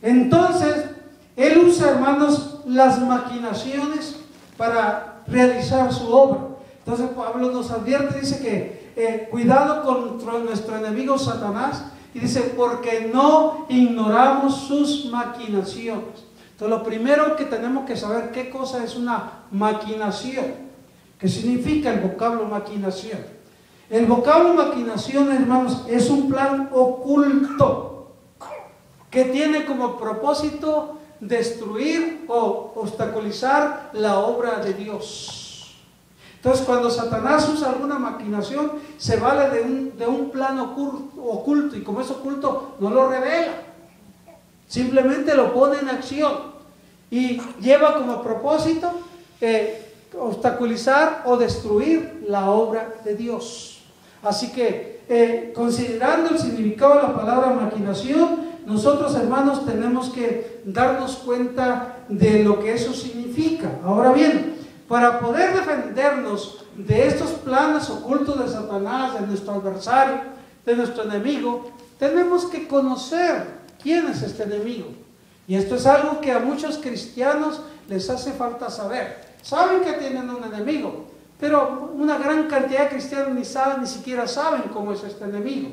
Entonces, él usa, hermanos, las maquinaciones para realizar su obra. Entonces Pablo nos advierte, dice que cuidado contra nuestro enemigo Satanás, y dice, porque no ignoramos sus maquinaciones. Entonces lo primero que tenemos que saber, ¿qué cosa es una maquinación? ¿Qué significa el vocablo maquinación? El vocablo maquinación, hermanos, es un plan oculto que tiene como propósito destruir o obstaculizar la obra de Dios. Entonces, cuando Satanás usa alguna maquinación, se vale de un plan oculto, y como es oculto, no lo revela. Simplemente lo pone en acción y lleva como propósito obstaculizar o destruir la obra de Dios. Así que, considerando el significado de la palabra maquinación, nosotros, hermanos, tenemos que darnos cuenta de lo que eso significa. Ahora bien, para poder defendernos de estos planes ocultos de Satanás, de nuestro adversario, de nuestro enemigo, tenemos que conocer quién es este enemigo. Y esto es algo que a muchos cristianos les hace falta saber. Saben que tienen un enemigo, pero una gran cantidad de cristianos ni siquiera saben cómo es este enemigo.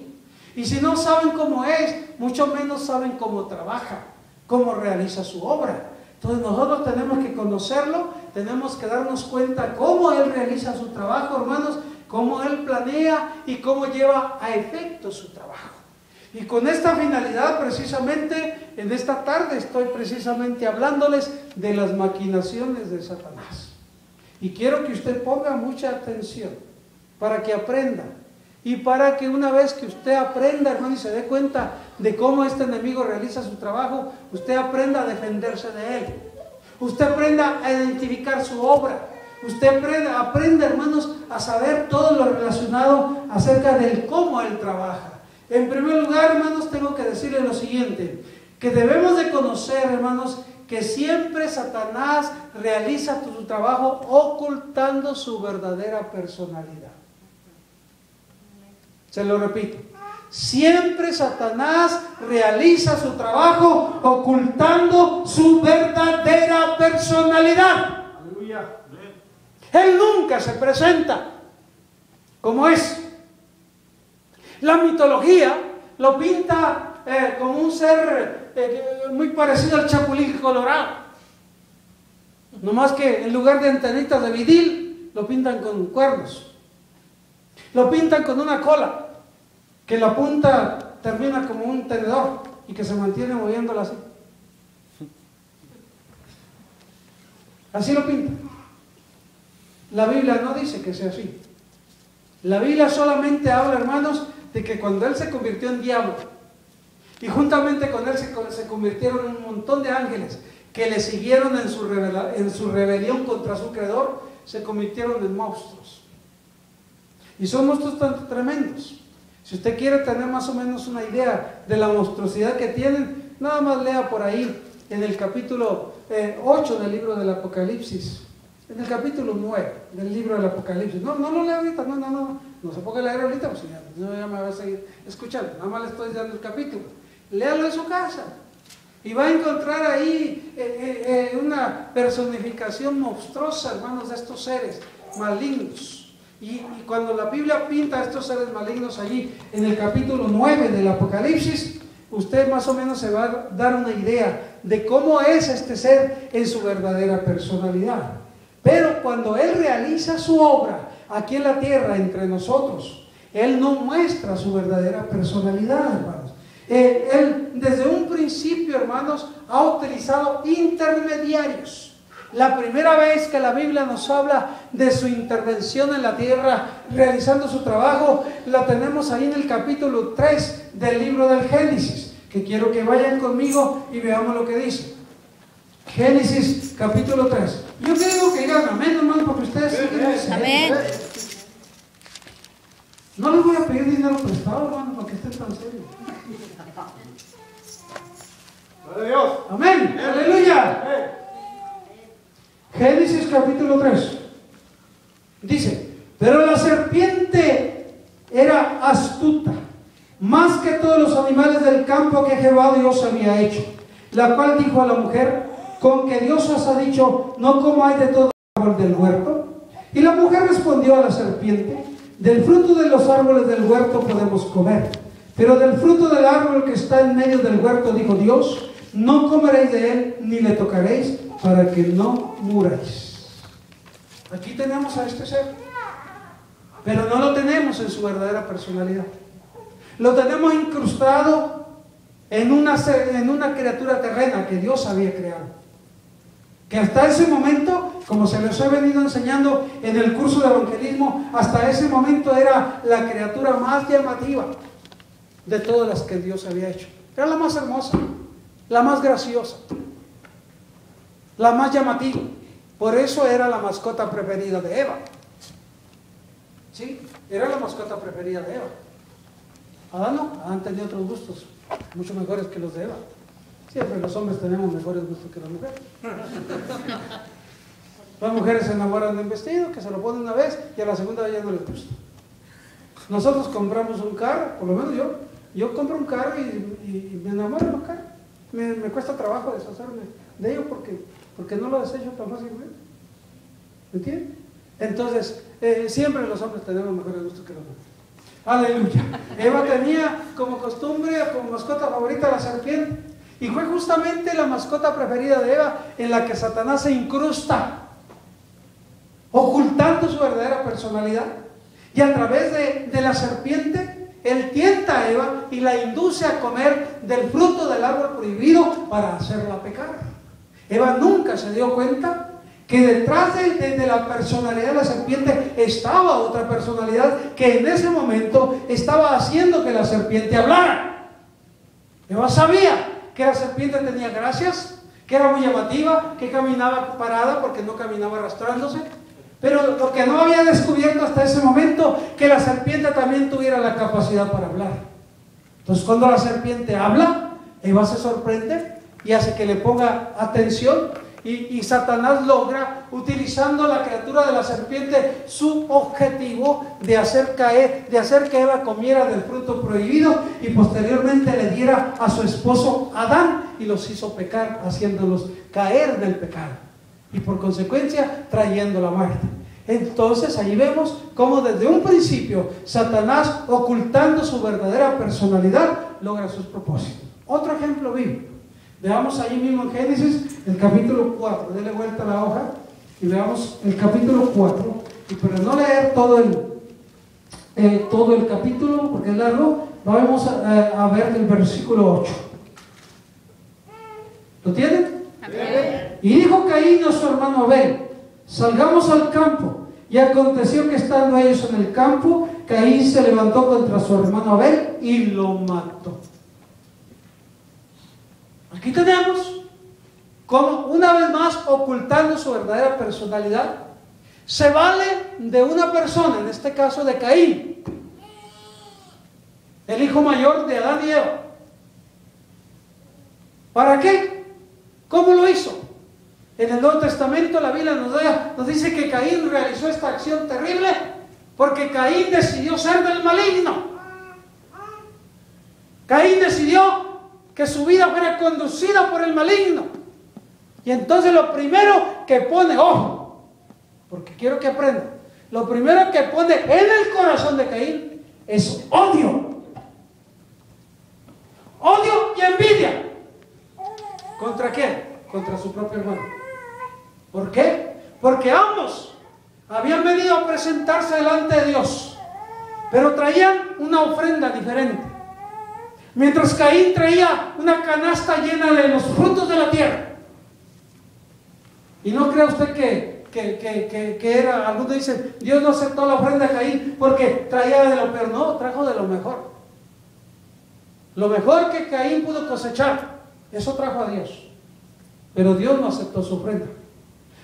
Y si no saben cómo es, mucho menos saben cómo trabaja, cómo realiza su obra. Entonces nosotros tenemos que conocerlo, tenemos que darnos cuenta cómo él realiza su trabajo, hermanos, cómo él planea y cómo lleva a efecto su trabajo. Y con esta finalidad, precisamente, en esta tarde estoy precisamente hablándoles de las maquinaciones de Satanás. Y quiero que usted ponga mucha atención para que aprenda. Y para que una vez que usted aprenda, hermano, y se dé cuenta de cómo este enemigo realiza su trabajo, usted aprenda a defenderse de él. Usted aprenda a identificar su obra. Usted aprenda, hermanos, a saber todo lo relacionado acerca del cómo él trabaja. En primer lugar, hermanos, tengo que decirle lo siguiente, que debemos de conocer, hermanos, que siempre Satanás realiza su trabajo ocultando su verdadera personalidad. Se lo repito, siempre Satanás realiza su trabajo ocultando su verdadera personalidad. Aleluya. Él nunca se presenta como es. La mitología lo pinta como un ser muy parecido al Chapulín Colorado. No más que en lugar de antenitas de vidil, lo pintan con cuernos. Lo pintan con una cola, que la punta termina como un tenedor y que se mantiene moviéndola así. Así lo pintan. La Biblia no dice que sea así. La Biblia solamente habla, hermanos, de que cuando él se convirtió en diablo y juntamente con él se convirtieron en un montón de ángeles que le siguieron en su rebelión contra su creador, se convirtieron en monstruos. Y son monstruos tan tremendos. Si usted quiere tener más o menos una idea de la monstruosidad que tienen, nada más lea por ahí en el capítulo 8 del libro del Apocalipsis, en el capítulo 9 del libro del Apocalipsis. No lo lea ahorita, no se ponga a leer ahorita, pues ya me va a seguir escuchando, nada más le estoy dando el capítulo. Léalo en su casa y va a encontrar ahí una personificación monstruosa, hermanos, de estos seres malignos. Y cuando la Biblia pinta a estos seres malignos allí en el capítulo 9 del Apocalipsis, usted más o menos se va a dar una idea de cómo es este ser en su verdadera personalidad. Pero cuando él realiza su obra aquí en la tierra entre nosotros, él no muestra su verdadera personalidad, hermanos. Él desde un principio, hermanos, ha utilizado intermediarios. La primera vez que la Biblia nos habla de su intervención en la tierra, realizando su trabajo, la tenemos ahí en el capítulo 3 del libro del Génesis, que quiero que vayan conmigo y veamos lo que dice. Génesis capítulo 3. Yo quiero que digan amén, hermano, porque ustedes sí. Amén. No les voy a pedir dinero prestado, hermano, para que estén tan serios. ¡Gloria a Dios! Amén. Aleluya. Génesis capítulo 3. Dice, pero la serpiente era astuta, más que todos los animales del campo que Jehová Dios había hecho. la cual dijo a la mujer: ¿con que Dios os ha dicho, no comáis de todo árbol del huerto? Y la mujer respondió a la serpiente: del fruto de los árboles del huerto podemos comer, pero del fruto del árbol que está en medio del huerto, dijo Dios, no comeréis de él, ni le tocaréis, para que no muráis. Aquí tenemos a este ser, pero no lo tenemos en su verdadera personalidad. Lo tenemos incrustado en una criatura terrena que Dios había creado, que hasta ese momento, como se les he venido enseñando en el curso de evangelismo, hasta ese momento era la criatura más llamativa de todas las que Dios había hecho. Era la más hermosa, la más graciosa, la más llamativa. Por eso era la mascota preferida de Eva. Sí, era la mascota preferida de Eva. Adán no, Adán tenía otros gustos mucho mejores que los de Eva. Siempre los hombres tenemos mejores gustos que las mujeres. Las mujeres se enamoran de un vestido, que se lo ponen una vez y a la segunda vez ya no les gusta. Nosotros compramos un carro, por lo menos yo compro un carro y me enamoro de un carro. Me cuesta trabajo deshacerme de ello porque no lo desecho tan fácilmente. ¿Me entiendes? Entonces, siempre los hombres tenemos mejores gustos que las mujeres. Aleluya. Eva tenía como costumbre, como mascota favorita, la serpiente. Y fue justamente la mascota preferida de Eva en la que Satanás se incrusta, ocultando su verdadera personalidad. Y a través de la serpiente, él tienta a Eva y la induce a comer del fruto del árbol prohibido para hacerla pecar. Eva nunca se dio cuenta que detrás de la personalidad de la serpiente estaba otra personalidad que en ese momento estaba haciendo que la serpiente hablara. Eva sabía que la serpiente tenía gracias, que era muy llamativa, que caminaba parada porque no caminaba arrastrándose, pero lo que no había descubierto hasta ese momento, que la serpiente también tuviera la capacidad para hablar. Entonces cuando la serpiente habla, Eva se sorprende y hace que le ponga atención. Y Satanás logra, utilizando la criatura de la serpiente, su objetivo de hacer que Eva comiera del fruto prohibido y posteriormente le diera a su esposo Adán y los hizo pecar, haciéndolos caer del pecado y por consecuencia trayendo la muerte. Entonces ahí vemos cómo desde un principio Satanás, ocultando su verdadera personalidad, logra sus propósitos. Otro ejemplo bíblico. Veamos ahí mismo en Génesis, el capítulo 4, denle vuelta a la hoja y veamos el capítulo 4, y para no leer todo el capítulo, porque es largo, vamos a ver el versículo 8. ¿Lo tienen? Amén. Y dijo Caín a su hermano Abel: salgamos al campo. Y aconteció que estando ellos en el campo, Caín se levantó contra su hermano Abel y lo mató. Aquí tenemos como una vez más, ocultando su verdadera personalidad, se vale de una persona, en este caso de Caín, el hijo mayor de Adán y Eva. ¿Para qué? ¿Cómo lo hizo? En el Nuevo Testamento la Biblia nos dice que Caín realizó esta acción terrible porque Caín decidió ser del maligno. Caín decidió que su vida fuera conducida por el maligno. Y entonces lo primero que pone, ojo, porque quiero que aprendan, lo primero que pone en el corazón de Caín es odio. Odio y envidia. ¿Contra quién? Contra su propio hermano. ¿Por qué? Porque ambos habían venido a presentarse delante de Dios, pero traían una ofrenda diferente. Mientras Caín traía una canasta llena de los frutos de la tierra. Y no crea usted que era, algunos dicen, Dios no aceptó la ofrenda de Caín porque traía de lo peor. No, trajo de lo mejor. Lo mejor que Caín pudo cosechar, eso trajo a Dios. Pero Dios no aceptó su ofrenda.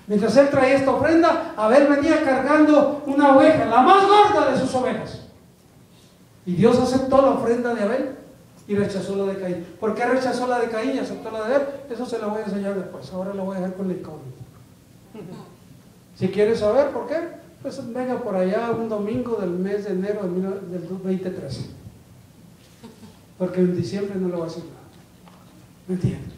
Mientras él traía esta ofrenda, Abel venía cargando una oveja, la más gorda de sus ovejas. Y Dios aceptó la ofrenda de Abel y rechazó la de Caín. ¿Por qué rechazó la de Caín y aceptó la de Abel? Eso se lo voy a enseñar después. Ahora lo voy a dejar con la incógnita. Si quieres saber por qué, pues venga por allá un domingo del mes de enero del 2013. Porque en diciembre no le voy a decir nada. ¿Me entiendes?